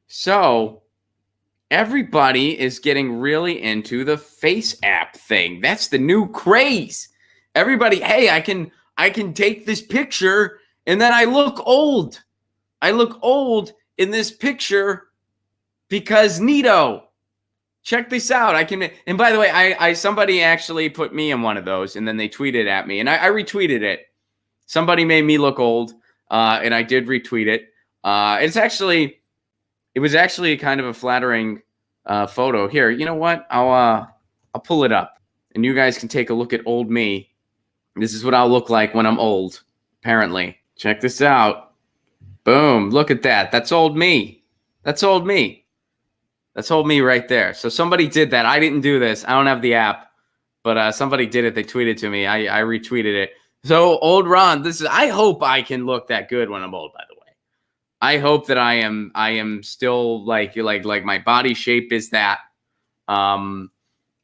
So everybody is getting really into the FaceApp thing. That's the new craze. Everybody, hey, I can take this picture and then I look old. I look old in this picture because neato. Check this out. I can, and by the way, I somebody actually put me in one of those, and then they tweeted at me, and I retweeted it. Somebody made me look old, and I did retweet it. It was actually kind of a flattering photo. Here, you know what? I'll pull it up, and you guys can take a look at old me. This is what I'll look like when I'm old. Apparently, check this out. Boom! Look at that. That's old me. That's old me. That's old me right there. So somebody did that. I didn't do this. I don't have the app, but somebody did it. They tweeted to me. I retweeted it. So old Ron, I hope I can look that good when I'm old, by the way. I hope that I am still like my body shape is that. And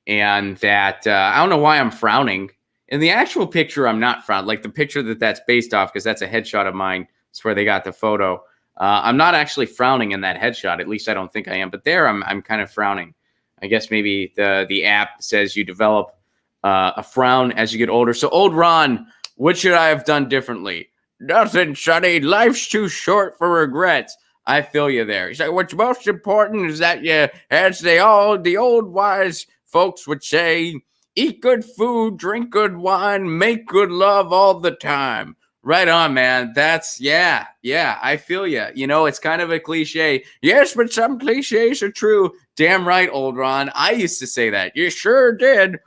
that I don't know why I'm frowning. In the actual picture, I'm not frowning. Like the picture that's based off, because that's a headshot of mine. That's where they got the photo. I'm not actually frowning in that headshot. At least I don't think I am. But there, I'm kind of frowning. I guess maybe the app says you develop a frown as you get older. So, old Ron, what should I have done differently? Nothing, Sonny. Life's too short for regrets. I feel you there. He's like, what's most important is that you, as the old wise folks would say, eat good food, drink good wine, make good love all the time. Right on, man. That's, yeah, I feel you. You know, it's kind of a cliche. Yes, but some cliches are true. Damn right, old Ron. I used to say that. You sure did.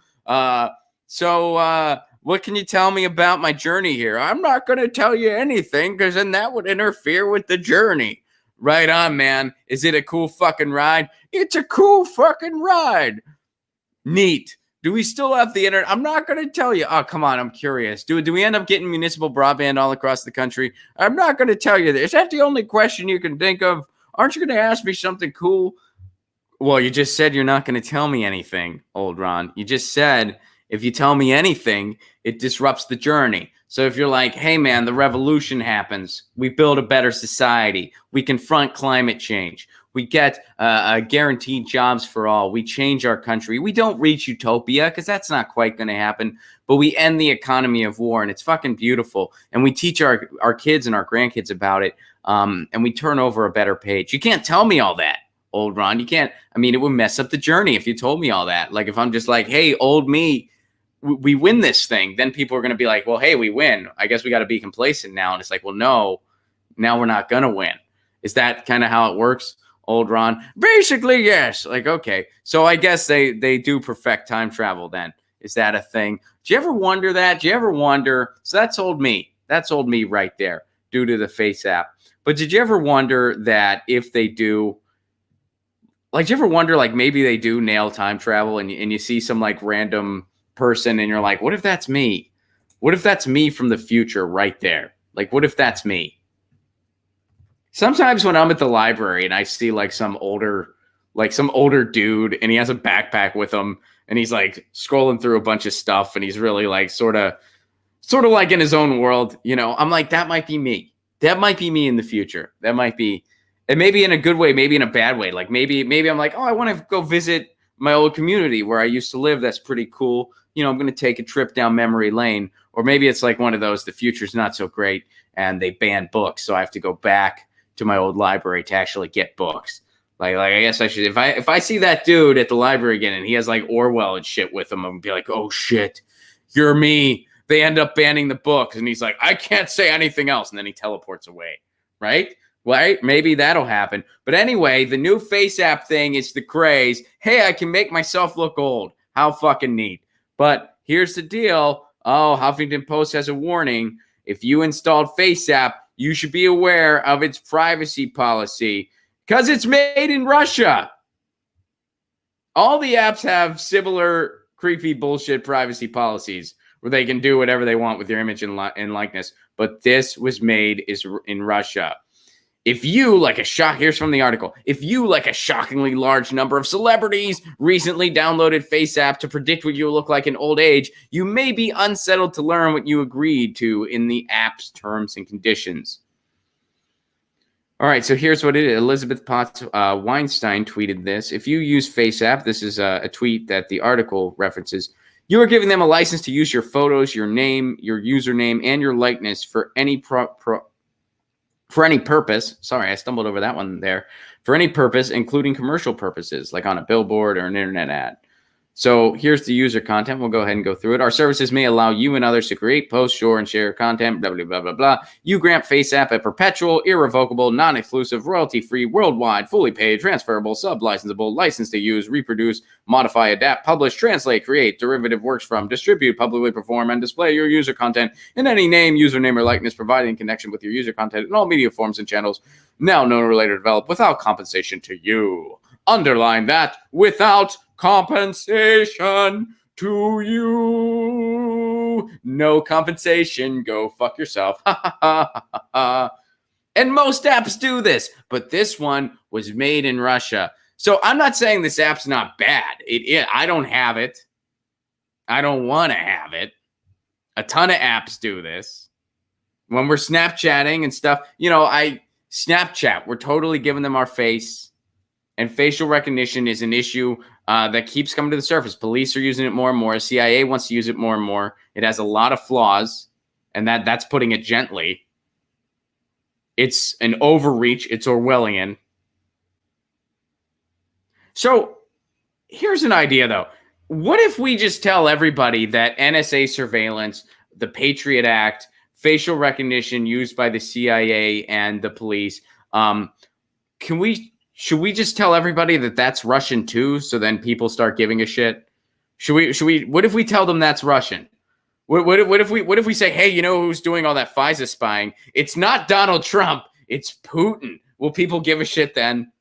So what can you tell me about my journey here? I'm not going to tell you anything because then that would interfere with the journey. Right on, man. Is it a cool fucking ride? It's a cool fucking ride. Neat. Do we still have the internet? I'm not going to tell you. Oh, come on. I'm curious. Do we end up getting municipal broadband all across the country? I'm not going to tell you that. Is that the only question you can think of? Aren't you going to ask me something cool? Well, you just said you're not going to tell me anything, old Ron. You just said if you tell me anything, it disrupts the journey. So if you're like, hey, man, the revolution happens. We build a better society. We confront climate change. We get guaranteed jobs for all. We change our country. We don't reach utopia because that's not quite going to happen. But we end the economy of war, and it's fucking beautiful. And we teach our kids and our grandkids about it, and we turn over a better page. You can't tell me all that, old Ron. You can't. I mean, it would mess up the journey if you told me all that. Like if I'm just like, hey, old me, we win this thing. Then people are going to be like, well, hey, we win. I guess we got to be complacent now. And it's like, well, no, now we're not going to win. Is that kind of how it works? Old Ron, basically, yes. Like, okay. So I guess they do perfect time travel then. Is that a thing? Do you ever wonder that? Do you ever wonder? So that's old me. That's old me right there due to the FaceApp. But did you ever wonder that if they do, like, do you ever wonder, like, maybe they do nail time travel and you see some, like, random person and you're like, what if that's me? What if that's me from the future right there? Like, what if that's me? Sometimes when I'm at the library and I see like some older dude and he has a backpack with him and he's like scrolling through a bunch of stuff and he's really like sort of like in his own world, you know, I'm like, that might be me. That might be me in the future. That might be, and maybe in a good way, maybe in a bad way. Like maybe I'm like, oh, I want to go visit my old community where I used to live. That's pretty cool. You know, I'm going to take a trip down memory lane. Or maybe it's like one of those, the future's not so great and they ban books. So I have to go back to my old library to actually get books. Like I guess I should, if I see that dude at the library again and he has like Orwell and shit with him, I'm gonna be like, oh shit, you're me. They end up banning the books and he's like, I can't say anything else. And then he teleports away. Right? Right? Maybe that'll happen. But anyway, the new FaceApp thing is the craze. Hey, I can make myself look old. How fucking neat. But here's the deal. Oh, Huffington Post has a warning. If you installed FaceApp, you should be aware of its privacy policy because it's made in Russia. All the apps have similar creepy bullshit privacy policies where they can do whatever they want with your image and likeness. But this was made in Russia. If you, like here's from the article. If you, like a shockingly large number of celebrities, recently downloaded FaceApp to predict what you look like in old age, you may be unsettled to learn what you agreed to in the app's terms and conditions. All right, so here's what it is. Elizabeth Potts Weinstein tweeted this. If you use FaceApp, this is a tweet that the article references, you are giving them a license to use your photos, your name, your username, and your likeness for any for any purpose. Sorry, I stumbled over that one there. For any purpose, including commercial purposes, like on a billboard or an internet ad. So here's the user content. We'll go ahead and go through it. Our services may allow you and others to create, post, store, and share content, blah, blah, blah, blah, blah. You grant FaceApp a perpetual, irrevocable, non-exclusive, royalty-free, worldwide, fully paid, transferable, sub-licensable, license to use, reproduce, modify, adapt, publish, translate, create, derivative works from, distribute, publicly perform, and display your user content in any name, username, or likeness provided in connection with your user content in all media forms and channels now known or later developed without compensation to you. Underline that, without compensation to you. No compensation. Go fuck yourself. And most apps do this, but this one was made in Russia. So I'm not saying this app's not bad. I don't have it. I don't want to have it. A ton of apps do this. When we're Snapchatting and stuff, Snapchat, we're totally giving them our face. And facial recognition is an issue that keeps coming to the surface. Police are using it more and more. CIA wants to use it more and more. It has a lot of flaws, and that's putting it gently. It's an overreach. It's Orwellian. So here's an idea, though. What if we just tell everybody that NSA surveillance, the Patriot Act, facial recognition used by the CIA and the police, should we just tell everybody that that's Russian too? So then people start giving a shit. Should we? What if we tell them that's Russian? What if we say, hey, you know who's doing all that FISA spying? It's not Donald Trump. It's Putin. Will people give a shit then?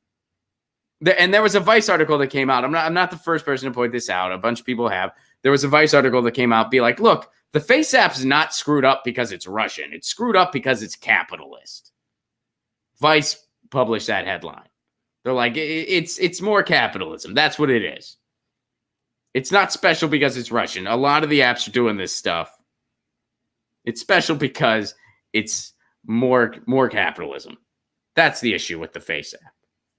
And there was a Vice article that came out. I'm not the first person to point this out. A bunch of people have. There was a Vice article that came out, be like, look, the FaceApp's not screwed up because it's Russian. It's screwed up because it's capitalist. Vice published that headline. They're like, it's more capitalism. That's what it is. It's not special because it's Russian. A lot of the apps are doing this stuff. It's special because it's more capitalism. That's the issue with the FaceApp.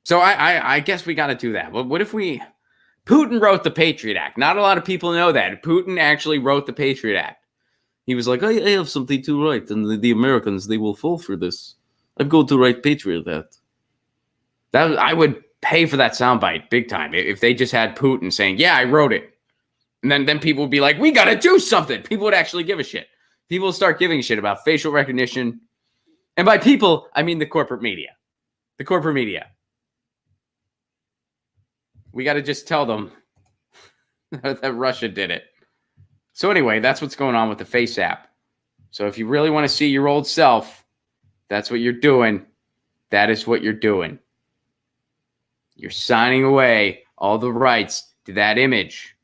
So I guess we got to do that. But what if Putin wrote the Patriot Act. Not a lot of people know that. Putin actually wrote the Patriot Act. He was like, I have something to write, and the Americans, they will fall for this. I'm going to write Patriot Act. I would pay for that soundbite big time if they just had Putin saying, yeah, I wrote it. And then people would be like, we got to do something. People would actually give a shit. People would start giving a shit about facial recognition. And by people, I mean the corporate media. The corporate media. We got to just tell them that Russia did it. So anyway, that's what's going on with the FaceApp. So if you really want to see your old self, that's what you're doing. That is what you're doing. You're signing away all the rights to that image.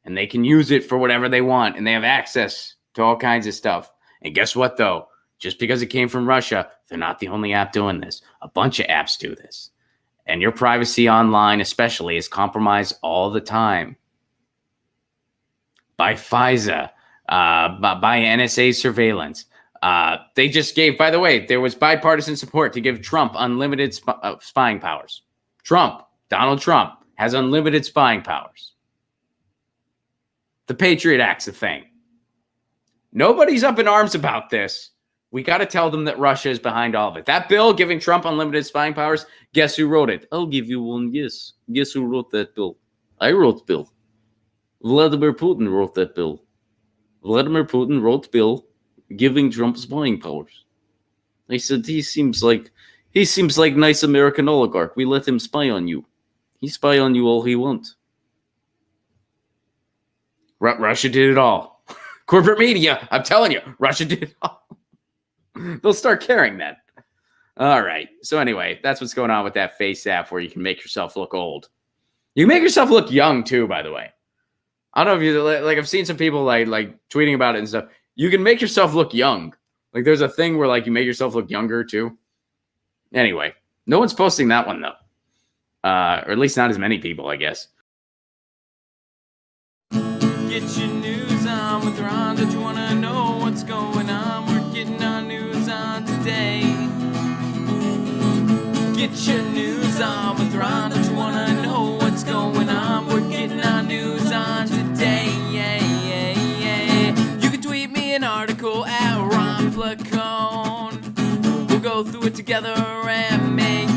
And they can use it for whatever they want. And they have access to all kinds of stuff. And guess what, though? Just because it came from Russia, they're not the only app doing this. A bunch of apps do this. And your privacy online especially is compromised all the time. By FISA, by NSA surveillance. They just gave, by the way, there was bipartisan support to give Trump unlimited spying powers. Donald Trump, has unlimited spying powers. The Patriot Act's a thing. Nobody's up in arms about this. We got to tell them that Russia is behind all of it. That bill giving Trump unlimited spying powers, guess who wrote it? I'll give you one guess. Guess who wrote that bill? I wrote the bill. Vladimir Putin wrote that bill. Vladimir Putin wrote bill giving Trump spying powers. They said he seems like nice American oligarch. We let him spy on you. He spy on you all he wants. Russia did it all. Corporate media, I'm telling you, Russia did it all. They'll start caring then. All right. So anyway, that's what's going on with that FaceApp where you can make yourself look old. You can make yourself look young too, by the way. I don't know if you like. I've seen some people like tweeting about it and stuff. You can make yourself look young. Like there's a thing where like you make yourself look younger too. Anyway, no one's posting that one though, or at least not as many people, I guess. Get your news on with Ron. Don't you wanna know what's going on? We're getting our news on today. Get your news on with Ron. Don't you wanna know what's going on? We're getting our news on today. You can tweet me an article at Ron Placone. We'll go through it together and make